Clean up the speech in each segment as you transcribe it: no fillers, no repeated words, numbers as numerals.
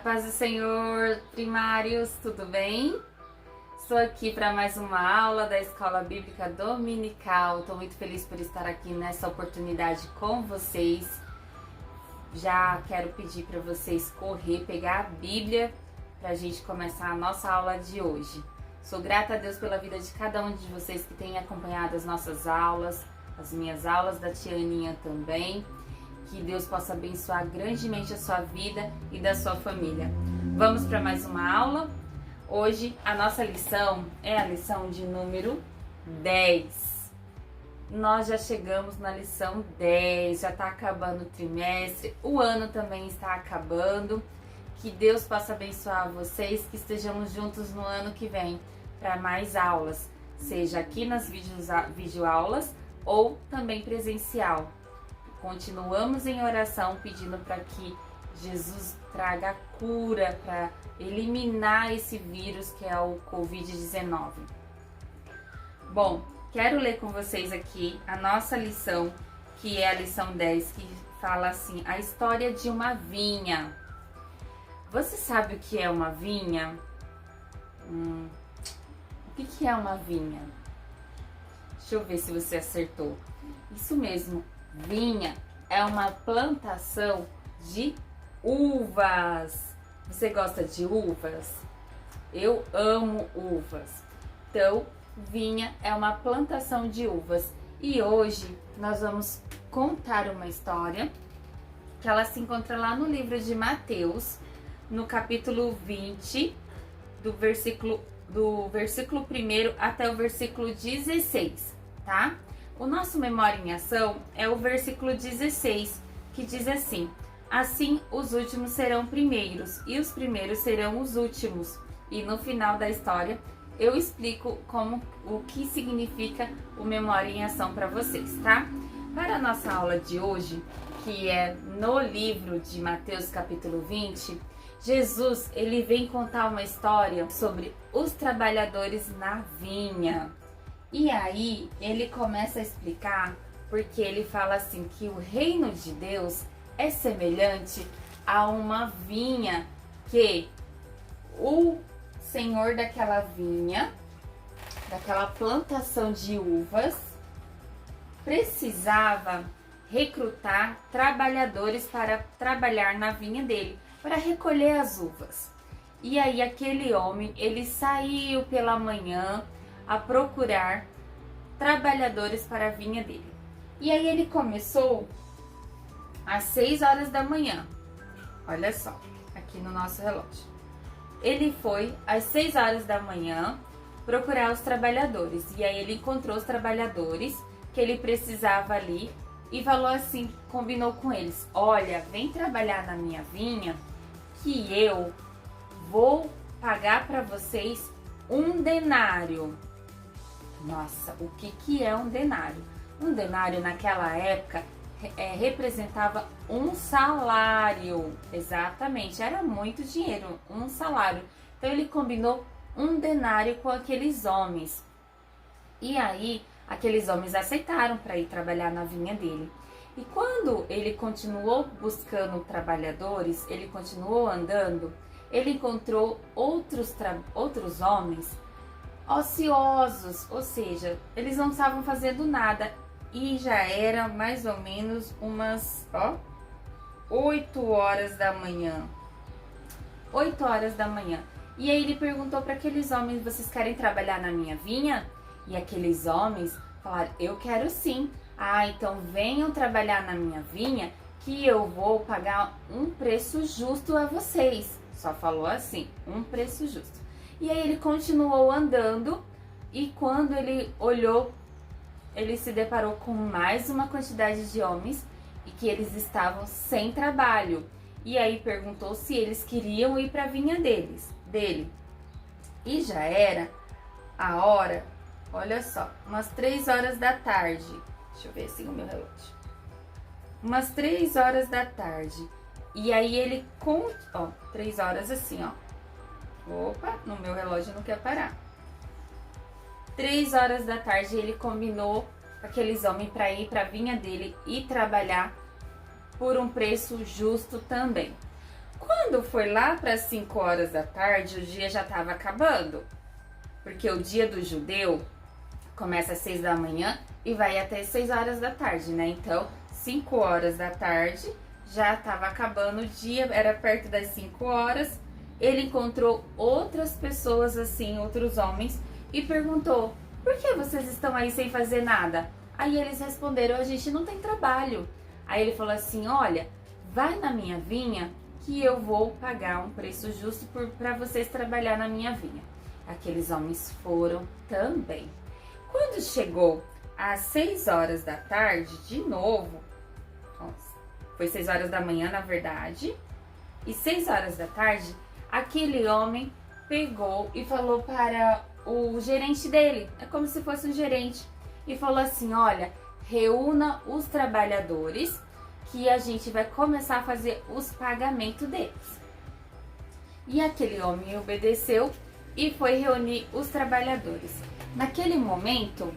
paz do Senhor, primários, tudo bem? Estou aqui para mais uma aula da Escola Bíblica Dominical. Estou muito feliz por estar aqui nessa oportunidade com vocês. Já quero pedir para vocês correr, pegar a Bíblia para a gente começar a nossa aula de hoje. Sou grata a Deus pela vida de cada um de vocês que tem acompanhado as nossas aulas, as minhas aulas, da tia Aninha também. Que Deus possa abençoar grandemente a sua vida e da sua família. Vamos para mais uma aula. Hoje a nossa lição é a lição de número 10. Nós já chegamos na lição 10, já está acabando o trimestre, o ano também está acabando. Que Deus possa abençoar vocês, que estejamos juntos no ano que vem para mais aulas, seja aqui nas videoaulas ou também presencial. Continuamos em oração pedindo para que Jesus traga a cura para eliminar esse vírus que é o Covid-19. Bom, quero ler com vocês aqui a nossa lição, que é a lição 10, que fala assim: a história de uma vinha. Você sabe o que é uma vinha? O que é uma vinha? Deixa eu ver se você acertou. Isso mesmo. Vinha é uma plantação de uvas. Você gosta de uvas? Eu amo uvas. Então, vinha é uma plantação de uvas. E hoje nós vamos contar uma história que ela se encontra lá no livro de Mateus, no capítulo 20, do versículo 1 até o versículo 16, tá? O nosso Memória em Ação é o versículo 16, que diz assim: assim os últimos serão primeiros e os primeiros serão os últimos. E no final da história eu explico o que significa o Memória em Ação para vocês, tá? Para a nossa aula de hoje, que é no livro de Mateus capítulo 20, Jesus ele vem contar uma história sobre os trabalhadores na vinha. E aí ele começa a explicar, porque ele fala assim que o reino de Deus é semelhante a uma vinha que o senhor daquela vinha, daquela plantação de uvas, precisava recrutar trabalhadores para trabalhar na vinha dele, para recolher as uvas. E aí aquele homem, ele saiu pela manhã a procurar trabalhadores para a vinha dele. E aí ele começou às 6 horas da manhã. Olha só, aqui no nosso relógio. Ele foi às 6 horas da manhã procurar os trabalhadores. E aí ele encontrou os trabalhadores que ele precisava ali e falou assim, combinou com eles: olha, vem trabalhar na minha vinha que eu vou pagar para vocês 1 denário. Nossa, o que é um denário? Um denário naquela época representava um salário. Exatamente, era muito dinheiro, um salário. Então ele combinou 1 denário com aqueles homens. E aí, aqueles homens aceitaram para ir trabalhar na vinha dele. E quando ele continuou buscando trabalhadores, ele continuou andando, ele encontrou outros homens ociosos, ou seja, eles não estavam fazendo nada e já era mais ou menos umas 8 horas da manhã. 8 horas da manhã. E aí ele perguntou para aqueles homens: vocês querem trabalhar na minha vinha? E aqueles homens falaram: eu quero sim. Ah, então venham trabalhar na minha vinha que eu vou pagar um preço justo a vocês. Só falou assim, um preço justo. E aí ele continuou andando e quando ele olhou, ele se deparou com mais uma quantidade de homens e que eles estavam sem trabalho. E aí perguntou se eles queriam ir para a vinha dele. E já era a hora, olha só, umas 3 horas da tarde. Deixa eu ver assim o meu relógio. Umas 3 horas da tarde. E aí ele 3 horas assim, ó. Opa, no meu relógio não quer parar. 3 horas da tarde ele combinou com aqueles homens para ir para a vinha dele e trabalhar por um preço justo também. Quando foi lá para as 5 horas da tarde, o dia já estava acabando, porque o dia do judeu começa às 6 da manhã e vai até 6 horas da tarde, né? Então, 5 horas da tarde, já estava acabando o dia, era perto das 5 horas. Ele encontrou outras pessoas assim, outros homens, e perguntou: por que vocês estão aí sem fazer nada? Aí eles responderam: a gente não tem trabalho. Aí ele falou assim: olha, vai na minha vinha que eu vou pagar um preço justo para vocês trabalhar na minha vinha. Aqueles homens foram também. Quando chegou às 6 horas da tarde, de novo, foi 6 horas da manhã, na verdade, e 6 horas da tarde, aquele homem pegou e falou para o gerente dele, é como se fosse um gerente, e falou assim: olha, reúna os trabalhadores que a gente vai começar a fazer os pagamentos deles. E aquele homem obedeceu e foi reunir os trabalhadores. Naquele momento,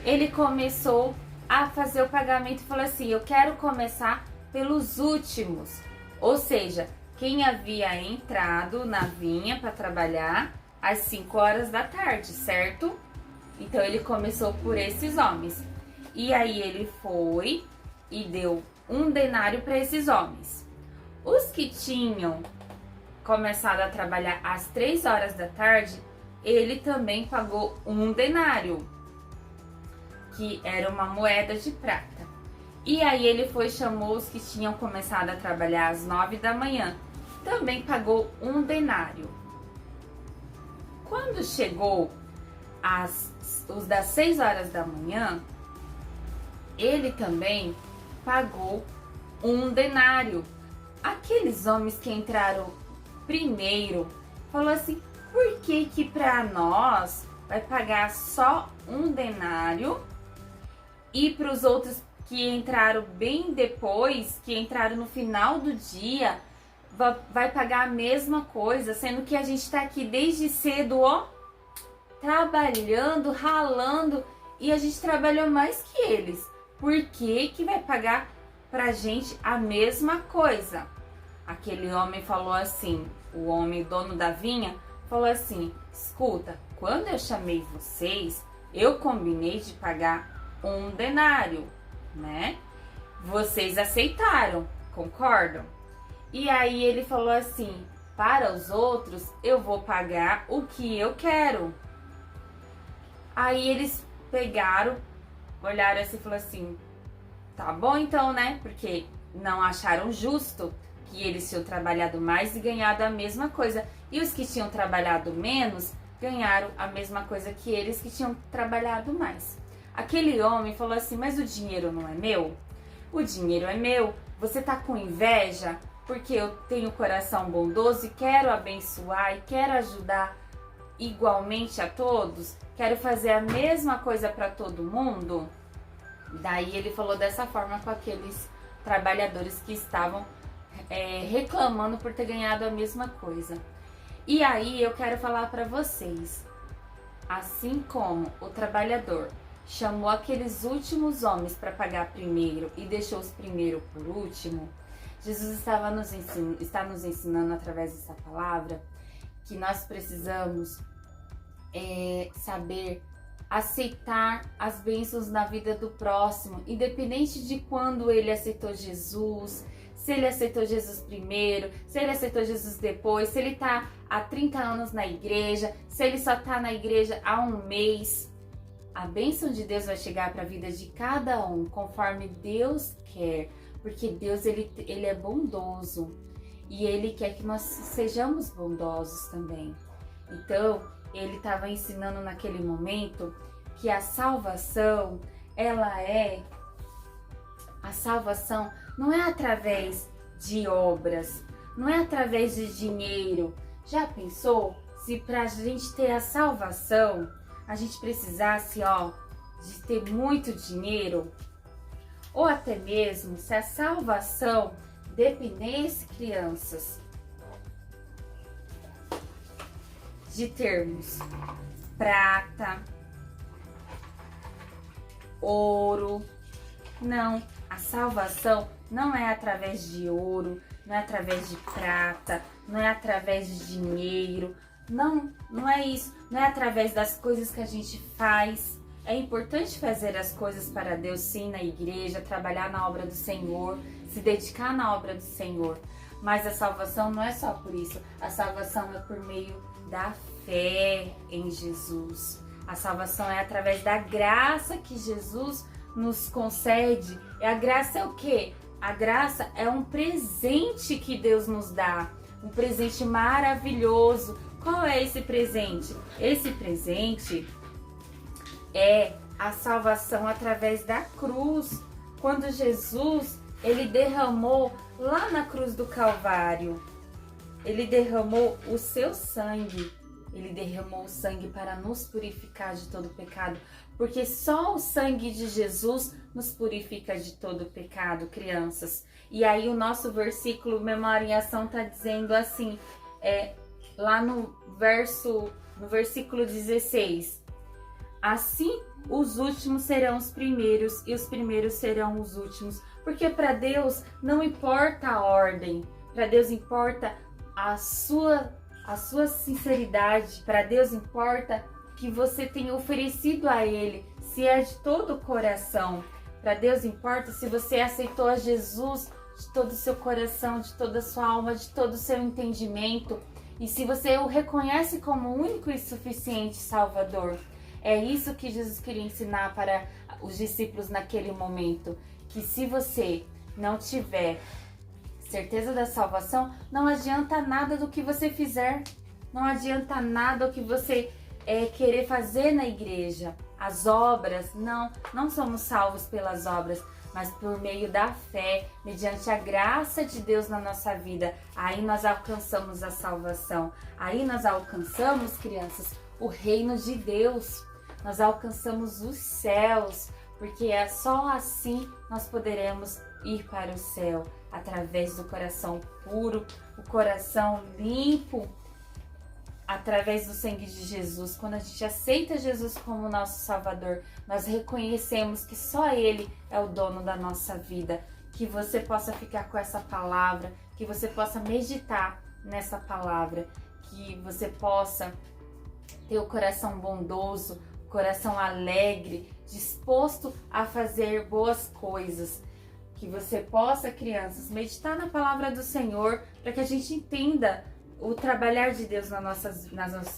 ele começou a fazer o pagamento e falou assim: eu quero começar pelos últimos, ou seja, quem havia entrado na vinha para trabalhar às 5 horas da tarde, certo? Então ele começou por esses homens. E aí ele foi e deu 1 denário para esses homens. Os que tinham começado a trabalhar às 3 horas da tarde, ele também pagou 1 denário, que era uma moeda de prata. E aí ele foi e chamou os que tinham começado a trabalhar às 9 da manhã, também pagou 1 denário. Quando chegou os das 6 horas da manhã, ele também pagou 1 denário. Aqueles homens que entraram primeiro falou assim: por que para nós vai pagar só 1 denário e para os outros que entraram bem depois, que entraram no final do dia, vai pagar a mesma coisa, sendo que a gente está aqui desde cedo, ó, trabalhando, ralando, e a gente trabalhou mais que eles. Por que que vai pagar pra gente a mesma coisa? Aquele homem falou assim, o homem dono da vinha falou assim: escuta, quando eu chamei vocês, eu combinei de pagar 1 denário, né? Vocês aceitaram, concordam? E aí ele falou assim: para os outros eu vou pagar o que eu quero. Aí eles pegaram, olharam assim e falaram assim: tá bom então, né? Porque não acharam justo que eles tinham trabalhado mais e ganhado a mesma coisa. E os que tinham trabalhado menos ganharam a mesma coisa que eles que tinham trabalhado mais. Aquele homem falou assim: mas o dinheiro não é meu? O dinheiro é meu. Você tá com inveja porque eu tenho coração bondoso e quero abençoar e quero ajudar igualmente a todos? Quero fazer a mesma coisa para todo mundo? Daí ele falou dessa forma com aqueles trabalhadores que estavam reclamando por ter ganhado a mesma coisa. E aí eu quero falar para vocês, assim como o trabalhador chamou aqueles últimos homens para pagar primeiro e deixou os primeiros por último, Jesus está nos ensinando através dessa palavra que nós precisamos saber aceitar as bênçãos na vida do próximo, independente de quando ele aceitou Jesus, se ele aceitou Jesus primeiro, se ele aceitou Jesus depois, se ele está há 30 anos na igreja, se ele só está na igreja há 1 mês. A bênção de Deus vai chegar para a vida de cada um, conforme Deus quer, porque Deus ele é bondoso e Ele quer que nós sejamos bondosos também. Então, Ele estava ensinando naquele momento que a salvação não é através de obras, não é através de dinheiro. Já pensou se para a gente ter a salvação, a gente precisasse, de ter muito dinheiro? Ou até mesmo se a salvação dependesse, crianças, de termos prata, ouro. Não, a salvação não é através de ouro, não é através de prata, não é através de dinheiro, não é isso, não é através das coisas que a gente faz. É importante fazer as coisas para Deus, sim, na igreja, trabalhar na obra do Senhor, se dedicar na obra do Senhor. Mas a salvação não é só por isso, a salvação é por meio da fé em Jesus. A salvação é através da graça que Jesus nos concede. E a graça é o quê? A graça é um presente que Deus nos dá, um presente maravilhoso. Qual é esse presente? Esse presente é a salvação através da cruz. Quando Jesus, ele derramou lá na cruz do Calvário, ele derramou o seu sangue. Ele derramou o sangue para nos purificar de todo pecado, porque só o sangue de Jesus nos purifica de todo pecado, crianças. E aí o nosso versículo Memória em Ação está dizendo assim, lá no versículo 16, assim os últimos serão os primeiros e os primeiros serão os últimos, porque para Deus não importa a ordem, para Deus importa a sua sinceridade, para Deus importa que você tenha oferecido a Ele, se é de todo o coração. Para Deus importa se você aceitou a Jesus de todo o seu coração, de toda a sua alma, de todo o seu entendimento, e se você o reconhece como único e suficiente Salvador. É isso que Jesus queria ensinar para os discípulos naquele momento, que se você não tiver certeza da salvação, não adianta nada do que você fizer, não adianta nada o que você querer fazer na igreja. As obras, não somos salvos pelas obras, mas por meio da fé, mediante a graça de Deus na nossa vida. Aí nós alcançamos a salvação, aí nós alcançamos, crianças, o reino de Deus, nós alcançamos os céus, porque é só assim nós poderemos ir para o céu, através do coração puro, o coração limpo, através do sangue de Jesus. Quando a gente aceita Jesus como nosso Salvador, nós reconhecemos que só Ele é o dono da nossa vida. Que você possa ficar com essa palavra, que você possa meditar nessa palavra, que você possa ter o coração bondoso, o coração alegre, disposto a fazer boas coisas. Que você possa, crianças, meditar na palavra do Senhor, para que a gente entenda o trabalhar de Deus na nossa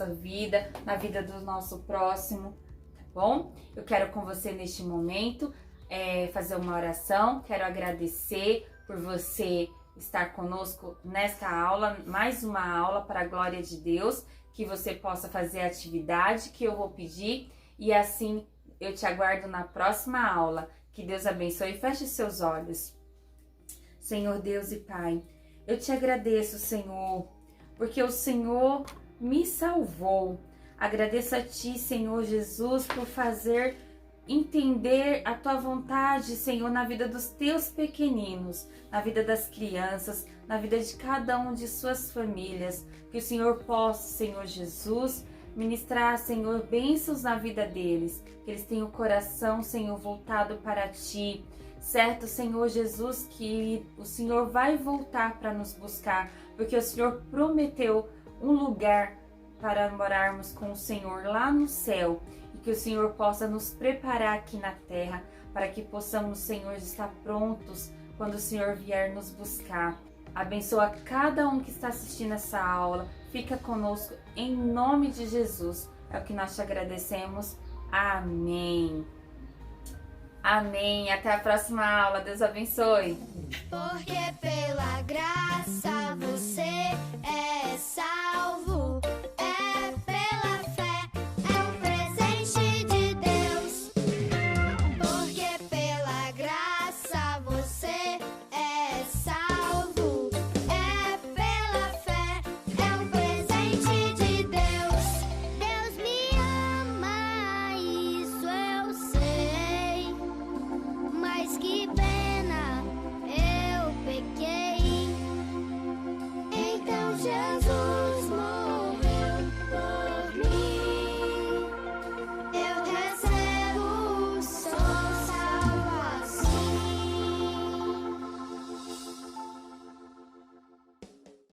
vida, na vida do nosso próximo, tá bom? Eu quero com você neste momento fazer uma oração, quero agradecer por você estar conosco nesta aula, mais uma aula para a glória de Deus, que você possa fazer a atividade que eu vou pedir e assim eu te aguardo na próxima aula. Que Deus abençoe e feche seus olhos. Senhor Deus e Pai, eu te agradeço, Senhor, porque o Senhor me salvou. Agradeço a Ti, Senhor Jesus, por fazer entender a Tua vontade, Senhor, na vida dos Teus pequeninos, na vida das crianças, na vida de cada um de suas famílias. Que o Senhor possa, Senhor Jesus, ministrar, Senhor, bênçãos na vida deles, que eles tenham o coração, Senhor, voltado para Ti. Certo, Senhor Jesus, que o Senhor vai voltar para nos buscar, porque o Senhor prometeu um lugar para morarmos com o Senhor lá no céu, e que o Senhor possa nos preparar aqui na terra, para que possamos, Senhor, estar prontos quando o Senhor vier nos buscar. Abençoa cada um que está assistindo essa aula, fica conosco em nome de Jesus, é o que nós te agradecemos. Amém. Amém. Até a próxima aula. Deus abençoe. Porque pela graça você